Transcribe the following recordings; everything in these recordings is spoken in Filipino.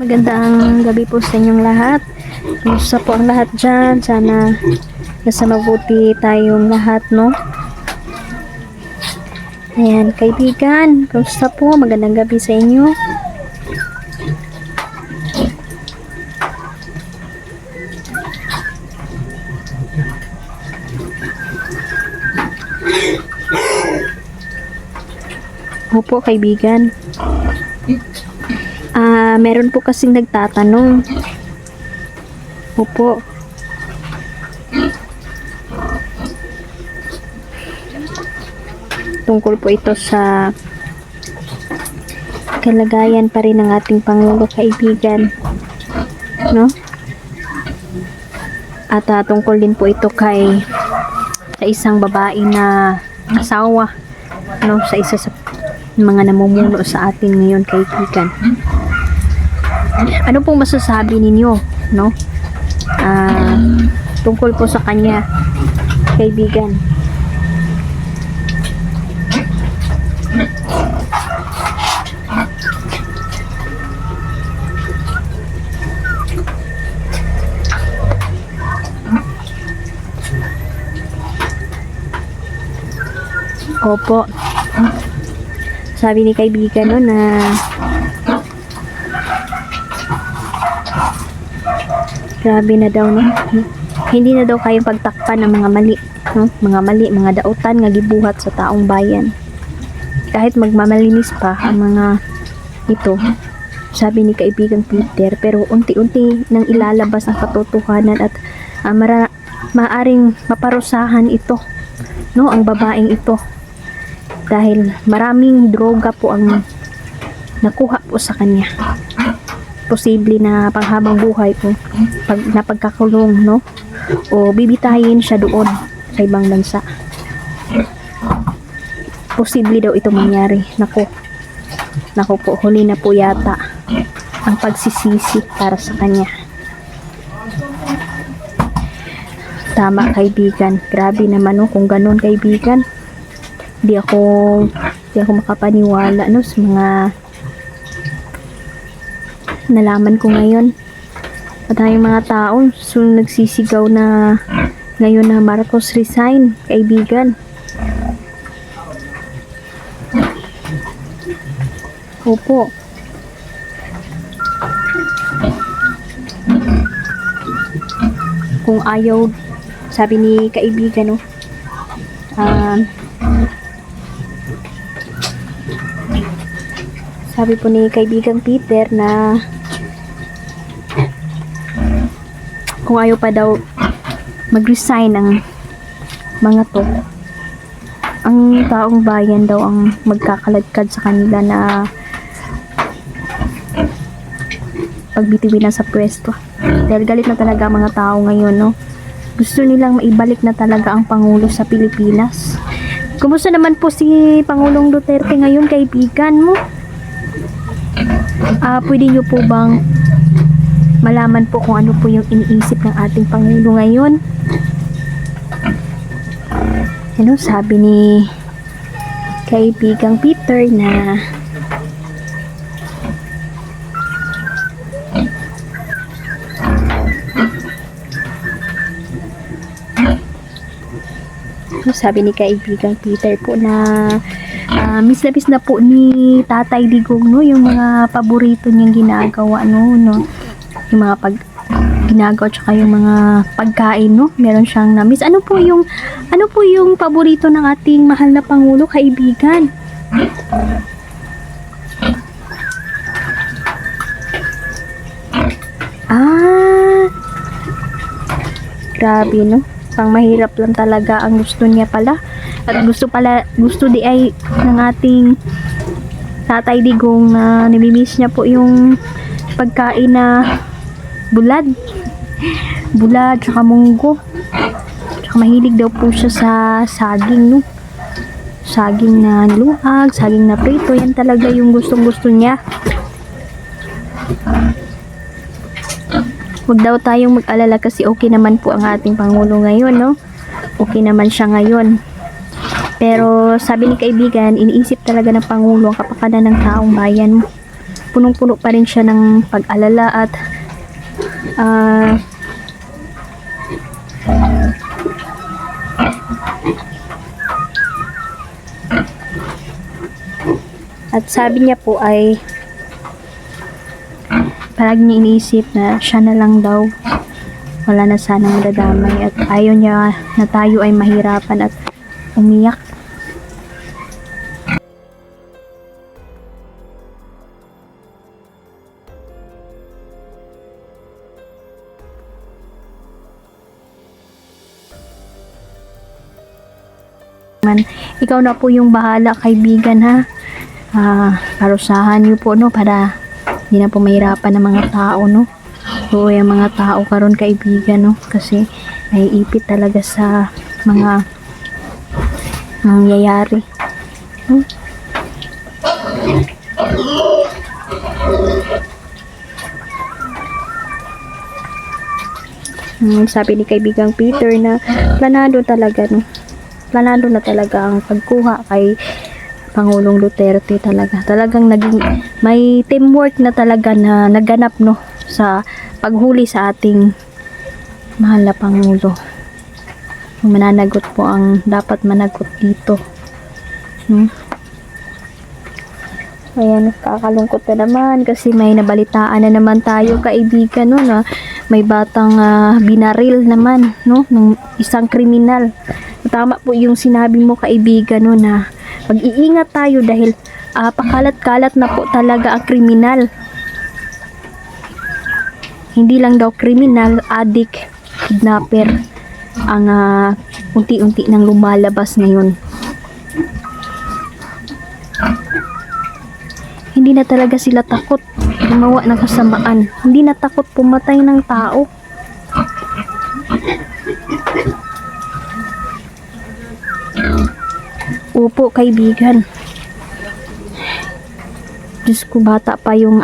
Magandang gabi po sa inyong lahat. Kumusta po ang lahat dyan? Sana nasa mabuti tayong lahat, no? Ayan, kaibigan. Kumusta po? Magandang gabi sa inyo. Opo, kaibigan. Meron po kasing nagtatanong. Opo. Tungkol po ito sa kalagayan pa rin ng ating Pangulo, kaibigan. No? At tungkol din po ito sa isang babae na asawa, no, sa isa sa mga namumuno sa atin ngayon, kaibigan. Ano pong masasabi ninyo, no? Tungkol po sa kanya, kaibigan. Opo. Sabi ni kaibigan, no, na grabe na daw, no? Hindi na daw kayang pagtakpan ng mga mali, no? Mga dautan nga gibuhat sa taong bayan. Kahit magmamalinis pa ang mga ito, sabi ni kaibigan Peter, pero unti-unti nang ilalabas ang katotohanan at maaring maparusahan ito, no, ang babaeng ito. Dahil maraming droga po ang nakuha po sa kanya. Posible na panghabang buhay po na pagkakulong, no? O bibitayin siya doon sa ibang bansa. Posible daw ito mangyari. Naku po, huli na po yata ang pagsisisi para sa kanya. Tama, kaibigan. Grabe naman, no, kung ganun, kaibigan. Di ako makapaniwala, no, sa mga nalaman ko ngayon. At tayong mga tao nagsisigaw na ngayon na Marcos resign, kaibigan. Opo. Kung ayaw, sabi ni kaibigan, no, sabi po ni kaibigang Peter na kung ayaw pa daw mag-resign ng mga to, ang taong bayan daw ang magkakaladkad sa kanila na pagbitiwin na sa pwesto. Dahil galit na talaga mga tao ngayon, no? Gusto nilang maibalik na talaga ang Pangulo sa Pilipinas. Kumusta naman po si Pangulong Duterte ngayon, kaibigan mo? Pwede nyo po bang malaman po kung ano po yung iniisip ng ating Pangulo ngayon? Ano sabi ni kaibigang Peter na po na miss na po ni Tatay Digong, no, yung mga paborito niyang ginagawa, no, yung mga ginagawa tsaka yung mga pagkain, no, meron siyang na-miss. Ano po yung paborito ng ating mahal na Pangulo, kaibigan? Grabe, no, pang mahirap lang talaga ang gusto niya pala. At gusto di ay ng ating Tatay Digong na namimiss niya po yung pagkain na bulad tsaka munggo. Tsaka mahilig daw po siya sa saging, no? Saging na niluhag, saging na prito, yan talaga yung gustong-gusto niya. Huwag daw tayong mag-alala kasi okay naman po ang ating Pangulo ngayon, no? Okay naman siya ngayon. Pero sabi ni kaibigan, iniisip talaga ng Pangulo ang kapakanan ng taong bayan mo. punong-puno pa rin siya ng pag-alala at ah, at sabi niya po ay palagi niya iniisip na siya na lang daw, wala na sana madadamay, at ayaw niya na tayo ay mahirapan at umiyak. Ikaw na po yung bahala, kaibigan, ha. Parusahan niyo po, no, para hindi na po mahirapan ng mga tao, no. So yung mga tao karon, kaibigan, no, kasi naiipit talaga sa mga nangyayari, no? Sabi ni kaibigang Peter na planado talaga, no, planado na talaga ang pagkuha kay Pangulong Duterte. Talagang naging may teamwork na talaga na naganap, no, sa paghuli sa ating mahal na Pangulo. Mananagot po ang dapat managot dito, no? Ayan, kakalungkot na naman kasi may nabalitaan na naman tayo, kaibigan, no, na may batang binaril naman, no, ng isang kriminal. Tama po yung sinabi mo, kaibigan, no, na mag-iingat tayo dahil pakalat-kalat na po talaga ang kriminal. Hindi lang daw kriminal, adik, kidnapper ang unti-unti nang lumalabas ngayon. Hindi na talaga sila takot gumawa ng kasamaan. Hindi na takot pumatay ng tao. Opo, kaibigan. Diyos ko, bata pa yung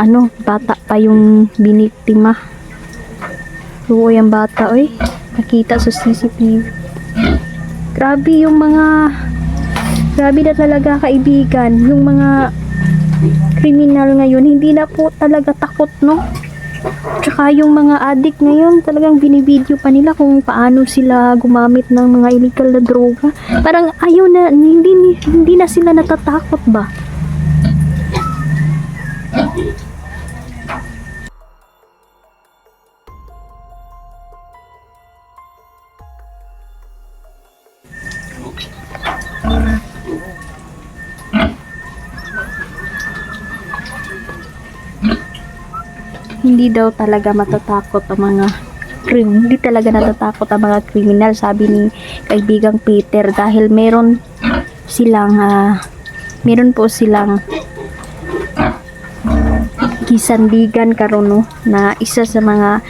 biniktima. Oo, yung bata, oy. Nakita sa CCTV. Grabe na talaga, kaibigan. Yung mga kriminal ngayon, hindi na po talaga takot, no? Tsaka yung mga addict ngayon, talagang binibideo pa nila kung paano sila gumamit ng mga illegal na droga. Parang ayaw na, hindi na sila natatakot ba? Hindi daw talaga matatakot ang mga hindi talaga natatakot ang mga kriminal, sabi ni kaibigang Peter, dahil meron po silang gisandigan karon, no, na isa sa mga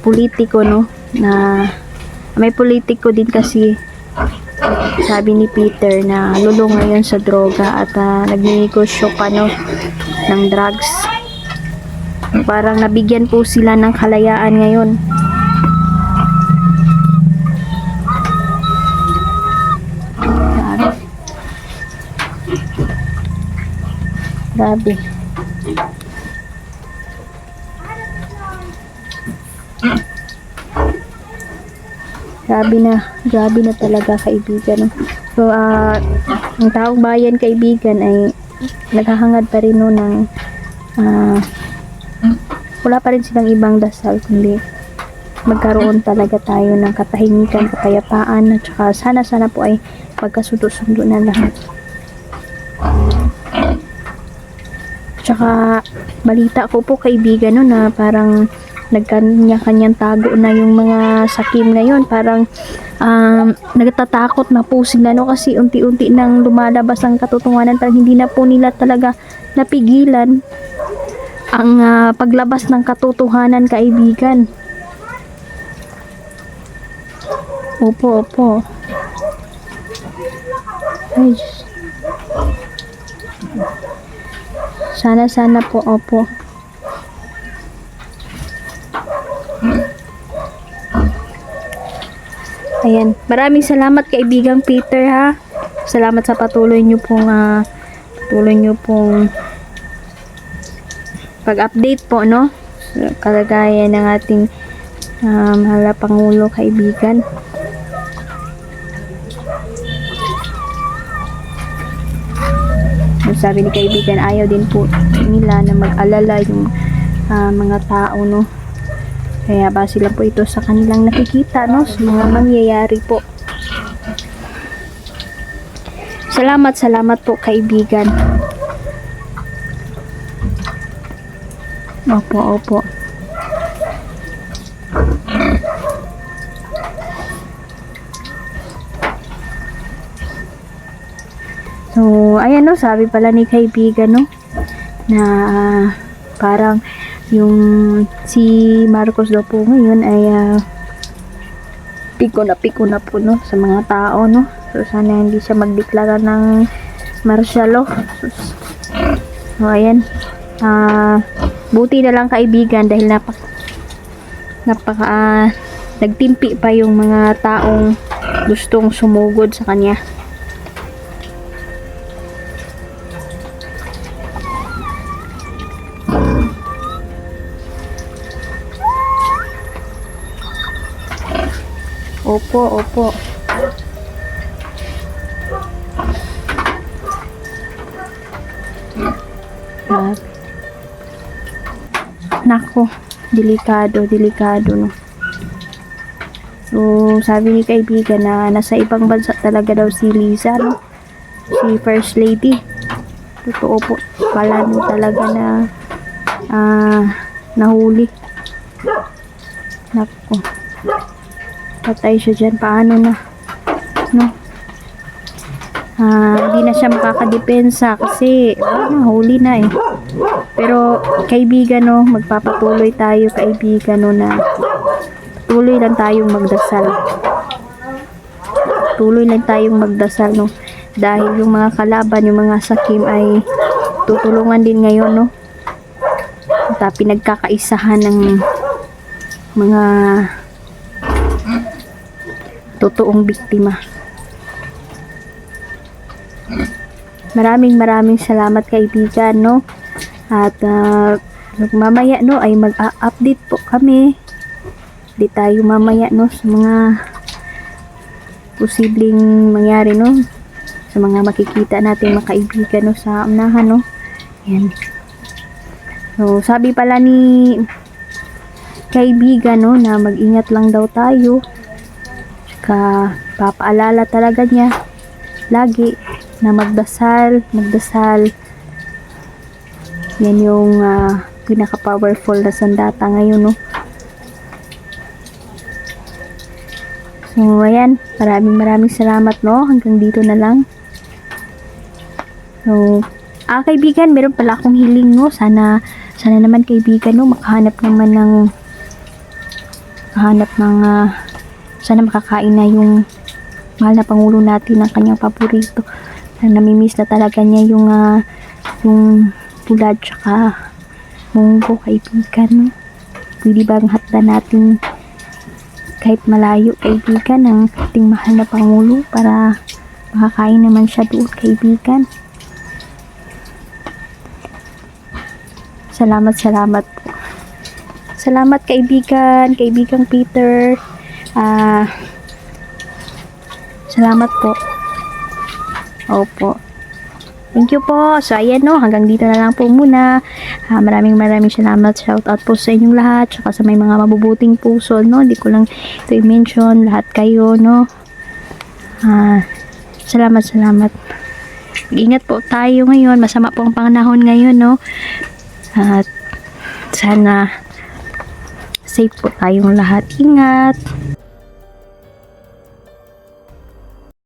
politiko, no, na may politiko din kasi, sabi ni Peter, na lulong ngayon sa droga at nagnegosyo pa, no, ng drugs. Parang nabigyan po sila ng kalayaan ngayon. Grabe. Grabe na talaga, kaibigan. So, ang taong bayan, kaibigan, ay naghahangad pa rin, no, ng wala pa rin silang ibang dasal kundi magkaroon talaga tayo ng katahimikan, kapayapaan, at saka sana po ay pagkasundo-sundo na lahat. Tsaka balita ko po, kaibigan, no, na parang nagkanya-kanyang tago na yung mga sakim ngayon. Parang nagtatakot na po sila, no, kasi unti-unti nang lumalabas ang katotohanan. Parang hindi na po nila talaga napigilan ang paglabas ng katotohanan, kaibigan. Opo. Ay, sana po, opo. Ayan, maraming salamat, kaibigang Peter, ha. Salamat sa patuloy nyo pong pag-update po, no? Kalagayan ng ating mahal na Pangulo, kaibigan. Sabi ni kaibigan, ayaw din po nila na mag-alala yung mga tao, no? Kaya base lang po ito sa kanilang nakikita, no? Sa mga mangyayari po. Salamat po kaibigan. Opo. So, ayan, no, sabi pala ni kaibigan, no, na parang yung si Marcos daw po ngayon ay piko na po, no, sa mga tao, no. So, sana hindi siya magdeklara ng martial law. So, ayan. Buti na lang kaibigan dahil nagtimpi pa yung mga taong gustong sumugod sa kanya. Opo. Nako, delikado, no. So, sabi ni kaibigan na nasa ibang bansa talaga daw si Liza, no? Si First Lady. Totoo po pala, no, talaga na nahuli. Nako. Patay siya dyan. Paano na? No? Hindi na siya makakadepensa kasi nahuli na eh. Pero kaibigan, no, magpapatuloy tayo kaibigan, no, na tuloy lang tayong magdasal. No, dahil yung mga kalaban, yung mga sakim ay tutulungan din ngayon, no. At pinagkakaisahan ng mga totoong biktima. Maraming salamat kaibigan, no. At mamaya, no, ay mag-update po kami. Di tayo mamaya, no, sa mga posibleng mangyari, no, sa mga makikita natin mga kaibigan, no, sa unahan, no. Yan. So, sabi pala ni kaibigan, no, na mag-ingat lang daw tayo. Tsaka papaalala talaga niya lagi na magdasal. Yan yung pinaka-powerful na sandata ngayon, no. So, ayan. Maraming salamat, no. Hanggang dito na lang. So, kaibigan, meron pala akong hiling, no. Sana naman kaibigan, no, makahanap ng sana makakain na yung mahal na Pangulo natin ng kanyang paborito. Namimiss na talaga niya yung bulad tsaka munggo, kaibigan, no? Pwede bang hatda natin kahit malayo, kaibigan, ng ating mahal na Pangulo para makakain naman siya doon, kaibigan. Salamat po. Salamat kaibigang Peter. Salamat po. Opo. Thank you po. So, ayan, no. Hanggang dito na lang po muna. Maraming salamat. Shout out po sa inyong lahat. Tsaka sa may mga mabubuting puso, no. Hindi ko lang ito i-mention. Lahat kayo, no. Salamat. Ingat po tayo ngayon. Masama po ang panahon ngayon, no. At sana safe po tayong lahat. Ingat.